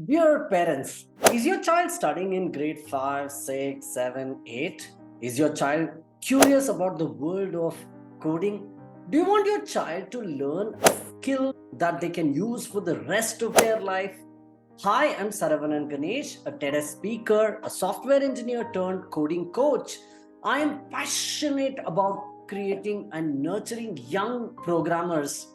Dear parents, is your child studying in grade 5, 6, 7, 8? Is your child curious about the world of coding? Do you want your child to learn a skill that they can use for the rest of their life? Hi, I'm Saravanan Ganesh, a TEDx speaker, a software engineer turned coding coach. I am passionate about creating and nurturing young programmers.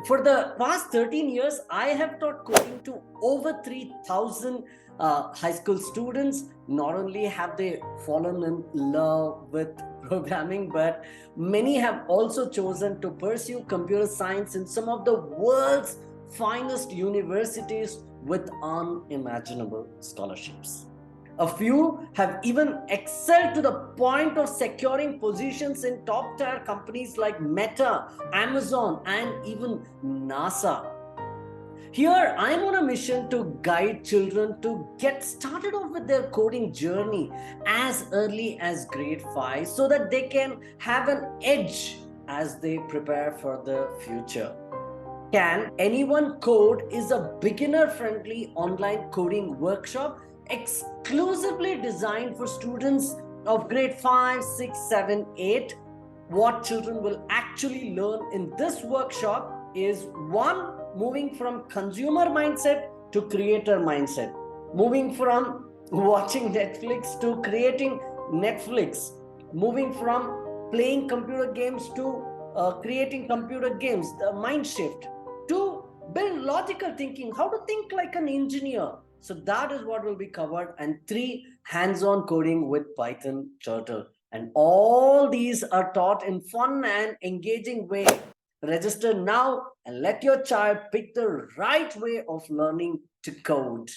For the past 13 years, I have taught coding to over 3,000 high school students. Not only have they fallen in love with programming, but many have also chosen to pursue computer science in some of the world's finest universities with unimaginable scholarships. A few have even excelled to the point of securing positions in top tier companies like Meta, Amazon, and even NASA. Here, I'm on a mission to guide children to get started off with their coding journey as early as grade 5 so that they can have an edge as they prepare for the future. Can Anyone Code is a beginner friendly online coding workshop exclusively designed for students of grade 5, 6, 7, 8. What children will actually learn in this workshop is one, moving from consumer mindset to creator mindset, moving from watching Netflix to creating Netflix, moving from playing computer games to creating computer games, the mind shift to build logical thinking, how to think like an engineer. So that is what will be covered, and three, hands-on coding with Python Turtle. And all these are taught in fun and engaging way. Register now and let your child pick the right way of learning to code.